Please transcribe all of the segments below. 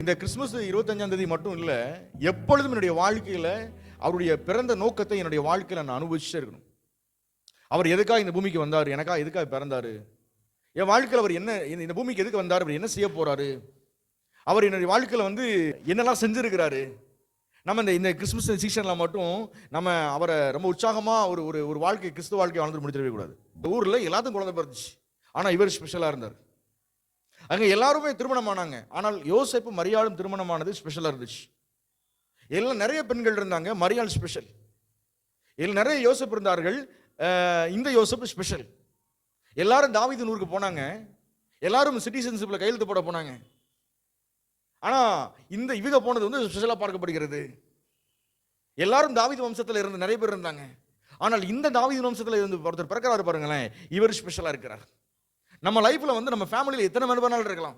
இந்த கிறிஸ்துமஸ் 25ஆம் தேதி மட்டும் இல்லை, எப்பொழுதும் என்னுடைய வாழ்க்கையில் அவருடைய பிறந்த நோக்கத்தை என்னுடைய வாழ்க்கையில் நான் அனுபவிச்சுட்டே இருக்கணும். அவர் எதுக்காக இந்த பூமிக்கு வந்தார், எனக்காக எதுக்காக பிறந்தார், என் வாழ்க்கையில் அவர் என்ன, இந்த பூமிக்கு எதுக்கு வந்தார், அவர் என்ன செய்ய போறாரு, அவர் என்னுடைய வாழ்க்கையில் என்னெல்லாம் செஞ்சிருக்கிறாரு. நம்ம இந்த கிறிஸ்துமஸ் சீசனில் மட்டும் நம்ம அவரை ரொம்ப உற்சாகமாக ஒரு ஒரு ஒரு வாழ்க்கை, கிறிஸ்துவ வாழ்க்கை வாழ்ந்து முடிச்சிடவே கூடாது. இந்த ஊரில் எல்லாத்துக்கும் குழந்தை பிறந்துச்சு, ஆனால் இவர் ஸ்பெஷலாக இருந்தார். அங்கே எல்லாருமே திருமணம் ஆனாங்க, ஆனால் யோசேப்பு மரியாளும் திருமணமானது ஸ்பெஷலாக இருந்துச்சு. எல்லாம் நிறைய பெண்கள் இருந்தாங்க, மரியாள் ஸ்பெஷல். இதில் நிறைய யோசேப்பு இருந்தார்கள், இந்த யோசேப்பு ஸ்பெஷல். எல்லாரும் தாவீது ஊருக்கு போனாங்க, எல்லாரும் சிட்டிசன்ஷிப்பில் கையெழுத்து போட போனாங்க. ஆனால் இவங்க போனது ஸ்பெஷலாக பார்க்கப்படுகிறது. எல்லாரும் தாவீது வம்சத்தில் இருந்து நிறைய பேர் இருந்தாங்க, ஆனால் இந்த தாவீது வம்சத்தில் இருந்து ஒருத்தர் பிறக்கிறாரு பாருங்களேன், இவர் ஸ்பெஷலாக இருக்கிறார். நம்ம லைஃப்ல நம்ம ஃபேமிலியில் எத்தனை பேர் வேணாலும் இருக்கலாம்,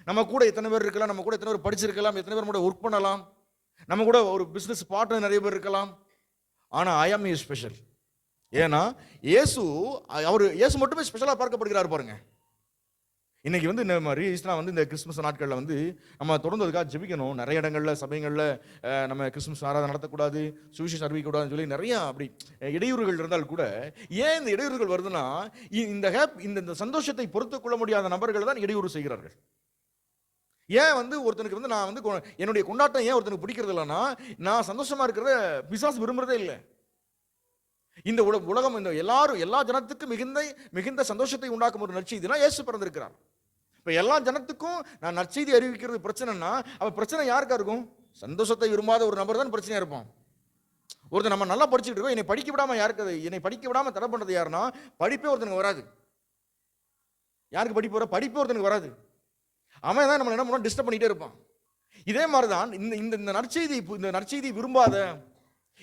நம்ம கூட எத்தனை பேர் இருக்கலாம், நம்ம கூட எத்தனை பேர் படிச்சிருக்கலாம், எத்தனை பேர் கூட ஒர்க் பண்ணலாம், நம்ம கூட ஒரு பிஸ்னஸ் பார்ட்னர் நிறைய பேர் இருக்கலாம். ஆனால் ஐ ஆம் ஸ்பெஷல். ஏன்னா இயேசு மட்டுமே ஸ்பெஷலாக பார்க்கப்படுகிறார் பாருங்க. இன்னைக்கு நம்ம ரீசனாக இந்த கிறிஸ்துமஸ் நாட்களில் நம்ம தொடர்ந்து அதுக்காக ஜெபிக்கணும். நிறைய இடங்களில் சபைகளில் நம்ம கிறிஸ்துமஸ் ஆராதனை நடத்தக்கூடாது, சுவிசேஷம் அறிவிக்கக்கூடாதுன்னு சொல்லி நிறையா அப்படி இடையூறுகள் இருந்தால் கூட, ஏன் இந்த இடையூறுகள் வருதுன்னா, இந்த சந்தோஷத்தை பொறுத்து கொள்ள முடியாத நபர்கள் தான் இடையூறு செய்கிறார்கள். ஏன் ஒருத்தனுக்கு நான் என்னுடைய கொண்டாட்டம் ஏன் ஒருத்தனுக்கு பிடிக்கிறது இல்லைன்னா, நான் சந்தோஷமா இருக்கிறத பிசாசு விரும்புறதே இல்லை. இந்த உலகம் எல்லா ஜனத்துக்கும் மிகுந்த சந்தோஷத்தை உண்டாக்கும் ஒரு நற்செய்தினா இயேசு பிறந்திருக்கிறார். இப்போ எல்லா ஜனத்துக்கும் நான் நற்செய்தி அறிவிக்கிறது பிரச்சனைனா, அப்போ பிரச்சனை யாருக்கா இருக்கும்? சந்தோஷத்தை விரும்பாத ஒரு நபர் தான் பிரச்சனையா இருப்பான். ஒருத்தர் நம்ம நல்லா படிச்சுட்டு இருக்கோம், என்னை படிக்க விடாம தடை பண்றது யாருன்னா, படிப்பே ஒருத்தனுக்கு வராது. யாருக்கு படிப்பு வர? படிப்பே ஒருத்தனுக்கு வராது. அவன் தான் நம்ம என்ன பண்ண டிஸ்டர்ப் பண்ணிட்டே இருப்பான். இதே மாதிரிதான் இந்த நற்செய்தி விரும்பாத,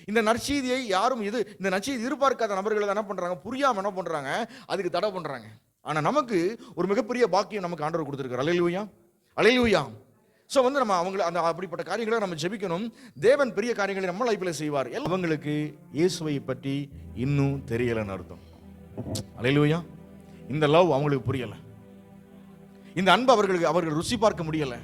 இந்த நற்செய்தியை யாரும் இந்த நற்செய்தி எதிர்பார்க்காத நபர்கள் என்ன பண்றாங்க, புரியாம என்ன பண்றாங்க, அதுக்கு தடை பண்றாங்க. ஆனா நமக்கு ஒரு மிகப்பெரிய பாக்கியம் நமக்கு ஆண்டவர் கொடுத்திருக்கார். அல்லேலூயா, அல்லேலூயா. ஸோ நம்ம அப்படிப்பட்ட காரியங்களை நம்ம ஜெபிக்கணும். தேவன் பெரிய காரியங்களை நம்ம லைஃப்ல செய்வார். அவங்களுக்கு இயேசுவை பற்றி இன்னும் தெரியலன்னு அர்த்தம். அல்லேலூயா. இந்த லவ் அவங்களுக்கு புரியல, இந்த அன்பு அவர்கள் ருசி பார்க்க முடியல.